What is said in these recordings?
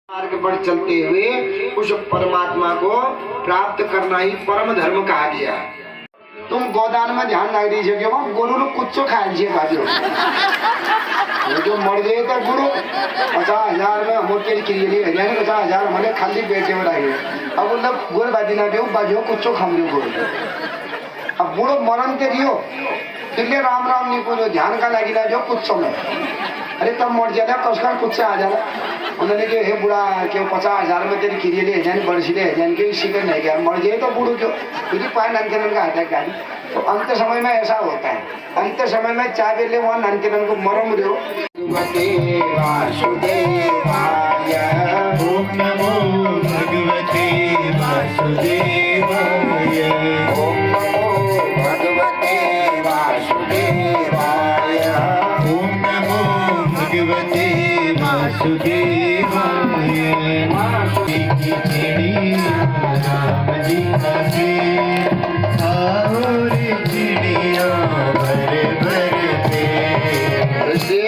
मार्ग पर चलते हुए उस परमात्मा को प्राप्त करना ही परम धर्म कहा गया। तुम गोदान में ध्यान रख दीजिए कि वो गुरु लोग कुछ खाए छे भाजो जो मर गए तो गुरु 50,000 में मोटे की लिए है यानी 50,000 हमारे खाली पेट में रहे। अब उन लोग गोल बाजी ना के बाजो कुछ खाम लियो गुरु। अब बूढ़ो मरण के रियो फिर राम राम नहीं को ध्यान का लगी ना जो कुछ समय अरे तब मर जाना कसकर कुछ से आ जाना उन्होंने कि हे बुढ़ा क्यों 50,000 में तेरी खिरी ले जाने बरसी ले जाने के शिकर नहीं गया मर जाए तो बूढ़ो क्यों क्योंकि पाए नंदन का आता है गाड़ी। तो अंत समय में ऐसा होता है। अंत समय में चाय बेले वहाँ नंदन को मरम दो ओम नमो भगवते वासुदेवाय। ओम नमो भगवते वासुदेवाय। ओम नमो भगवते वासुदेवाय। की चिड़िया राम जी का आओ रे चिड़िया भर भर के।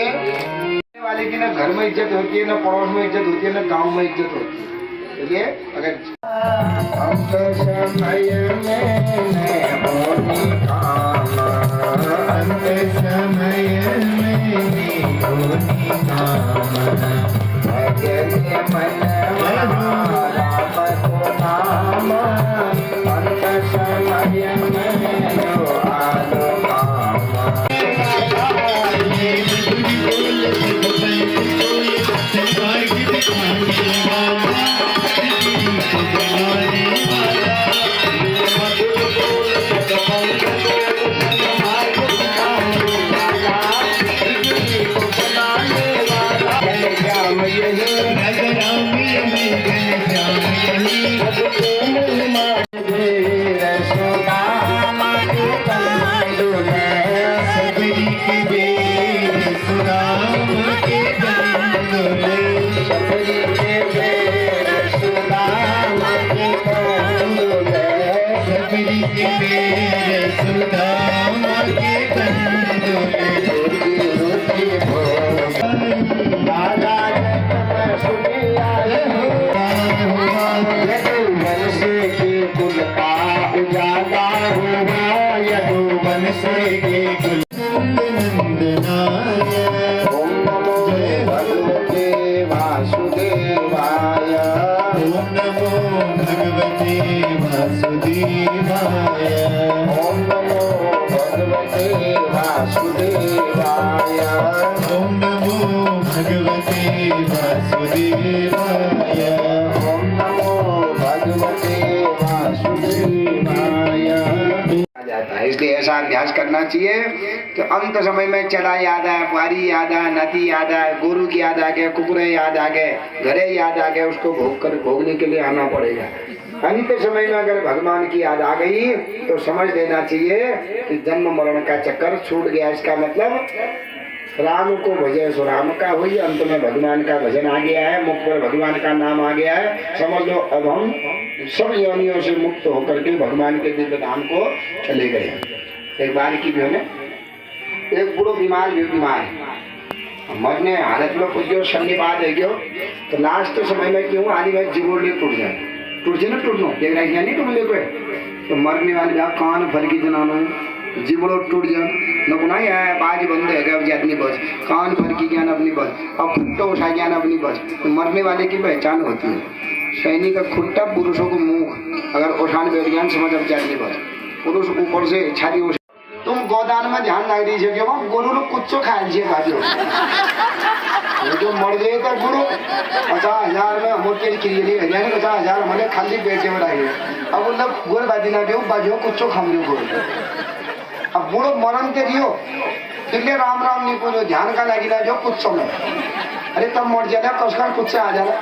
वाले की ना घर में इज्जत होती है, ना पड़ोस में इज्जत होती है, ना गांव में इज्जत होती है। देखिए अगर अंत समय में होनी काम, अंत समय में होनी कामना। भजन मन राम को नाम, अंत समय में जो आलो काम। ओम नमो भगवते वासुदेवाय। ओम नमो भगवते वासुदेवाय। ओम नमो भगवते वासुदेवाय। ओम नमो भगवते वासुदेवाय। ओम नमो भगवते वासुदेवाय। जाता है इसलिए ऐसा अभ्यास करना चाहिए कि अंत समय में चढ़ा याद आए, बारी याद आए, नदी याद आए, गुरु की याद आ गए, कुकुरे याद आ गए, घरे याद आ गए, उसको भोगने के लिए आना पड़ेगा। अंत समय में अगर भगवान की याद आ गई तो समझ लेना चाहिए कि जन्म मरण का चक्कर छूट गया। इसका मतलब राम को भजे सो राम का हुई, अंत में भगवान का भजन आ गया है, मुख पर भगवान का नाम आ गया है। समझ लो अब हम सब योनियों से मुक्त होकर के भगवान के दिव्य धाम को चले गए। एक बार की भी हमें एक बूढ़ो बीमार मरने हालत में कुछ जो सन्निपात है क्यों तो लास्ट समय में क्यों आदि में जीवोड़े टूट जाए ना टूटनो देख रहा है नहीं तुम ले तो मरने वाले जा कान भर की जनानो जीवड़ो टूट जाए न गुना बाज बंद है अपनी बस कान भर की ज्ञान अपनी बस और खुट्टा उठा ज्ञान अपनी बस। तो मरने वाले की पहचान होती है सैनिक का खुट्टा पुरुषों को मुंह अगर उठान बैठ ज्ञान समझ अब जाती बस पुरुष ऊपर से छाती उठ। तुम गोदान में ध्यान रख दीजिए कि वो गुरु लोग कुछ खाए छे भाजो जो मर गए तो गुरु 50,000 में मोटे की लिए है यानी 50,000 हमारे खाली पेट में रहे। अब उन लोग गोल बाजी ना के बाजो कुछ खाम लियो गुरु। अब बूढ़ो मरण के रियो फिर राम राम नहीं को ध्यान का लगी ना जो कुछ समय अरे तब मर जाना कसकर कुछ से आ जाना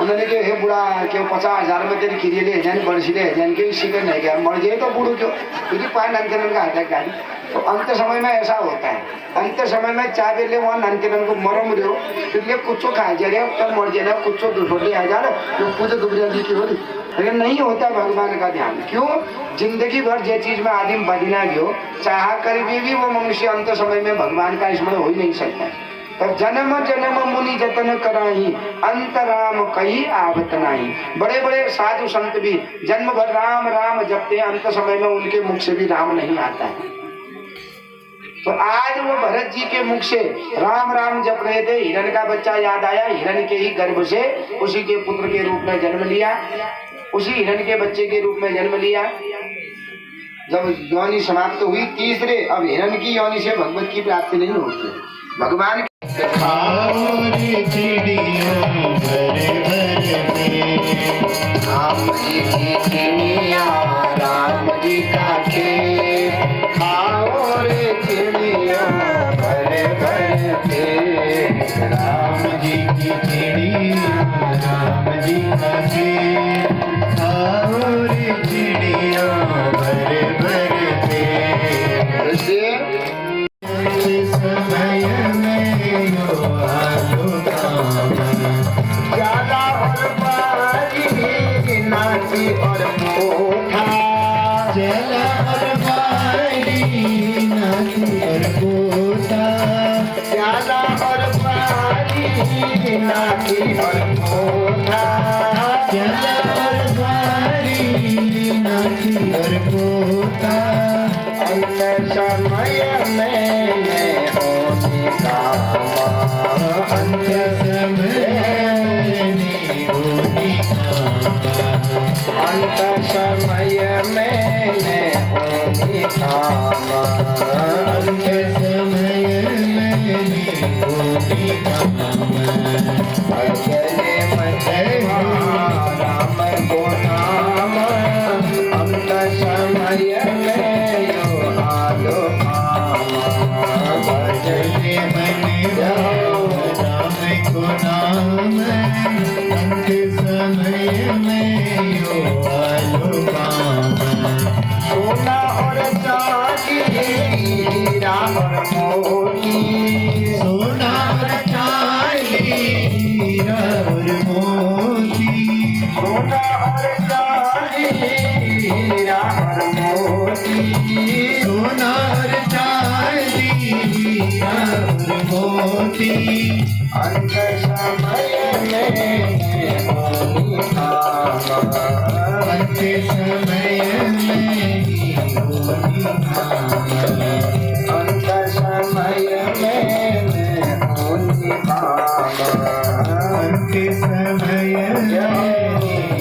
उन्होंने कि हे बुढ़ा क्यों 50,000 में तेरी खिरी ले जाने बरसी ले जाने के शिकर नहीं गया मर जाए तो बूढ़ो क्यों क्योंकि पाए नंदन का आता है गाड़ी। तो अंत समय में ऐसा होता है। अंत समय में चाय बेले वहाँ नंदन को मरम दो फिर कुछ खाए जाए तब मर जाए कुछ छोटे आ जा रहे पूजा दुबरिया जी की होती लेकिन नहीं होता भगवान का ध्यान। क्यों जिंदगी भर जे चीज में आदमी बदना गयो चाह कर भी वो मनुष्य अंत समय में भगवान का स्मरण हो ही नहीं सकता। तो जन्म जन्म मुनि जतन कराही, अंत राम कही आवत नाही। बड़े बड़े साधु संत भी जन्म भर राम राम जपते हैं, अंत समय में उनके मुख से भी राम नहीं आता है। तो आज वो भरत जी के मुख से राम राम जप रहे थे, हिरण का बच्चा याद आया, हिरण के ही गर्भ से उसी के पुत्र के रूप में जन्म लिया, उसी हिरण के बच्चे के रूप में जन्म लिया। जब योनि समाप्त हुई तीसरे, अब हिरण की योनि से भगवत की प्राप्ति नहीं होती। भगवान खाओ रे चिड़ियों भर भर के, राम जी की चिड़िया राम जी का खेत, खाओ रे चिड़िया भर भर के, राम जी की चिड़िया राम जी का खेत, खाओ रे चिड़िया भर भर के। समय में यो आलो काम, ज्यादा और बारी नाची और मोटा, जला और बारी नाची और पोता, ज्यादा और बारी नाची और मोटा, जला और बारी नाची और पोता। अंत समय में होने कामा, अंत समय में होने कामा, अंत समय में होने कामा, अंत समय में होने कामा। भजने मजवा राम को नाम, अंत समय में यो आलो कामा, भजने मन राम को नाम, अंत समय में यो आलो काम। सोना और चांदी हीरा और मोती, सोना और चांदी हीरा और मोती, सोना और चांदी हीरा और मोती, सोना और चांदी हीरा और मोती। अंत समय में होनी कामा, अंत समय में होनी कामा, अंत समय में होनी कामा, अंत समय में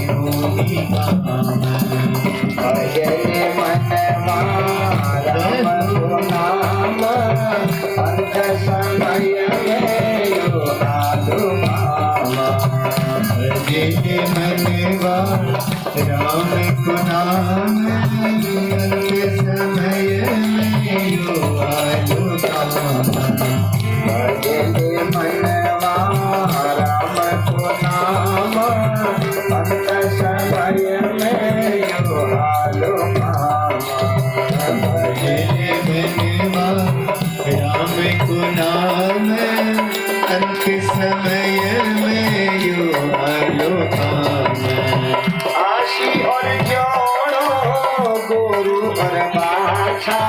होनी कामा। भजने मनवा राम को नाम, अंत समय में यो आलो कामा, भजने मनवा राम को नाम, अंत समय में यो आलो कामा। भजने मनवा राम को नाम, अंत समय में यो आलो कामा, भजने मनवा राम को नाम, अंत समय में यो आलो काम। आशी और जोड़ो गुरु और बाछा,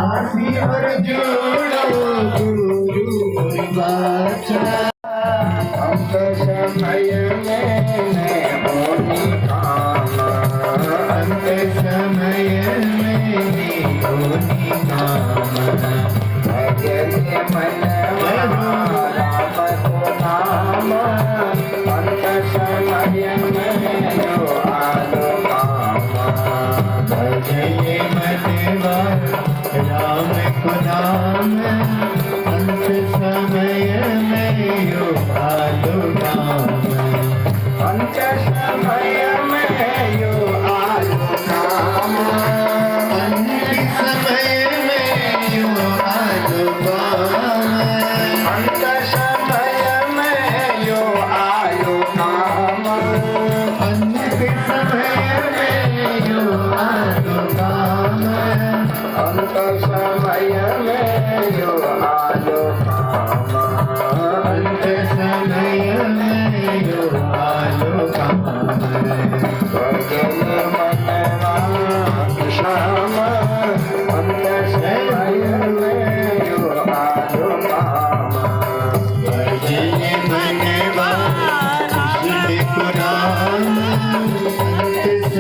आसी और जोड़ो गुरु और बाचा, अंत समय में होनी कामा, अंत समय में होनी काम। भजने मनवा राम को नाम, अंत समय में यो आलो कामा, भजने मनवा राम को नाम, अंत समय में यो आलो काम। अंत समय में यो आलो कामा, अंत समय में यो आलो काम। अंत समय में यो आलो कामा, अंत समय में यो आलो काम। अंत समय में यो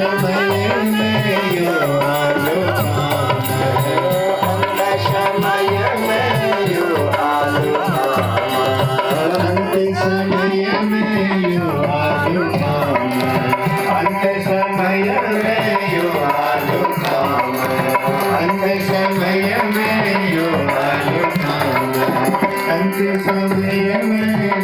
समय में यो आलू काम अंत समय में यो आलू अंत समय में यो आलू काम अंत समय में यो आलू काम अंत समय में यो आलू काम अंत समय में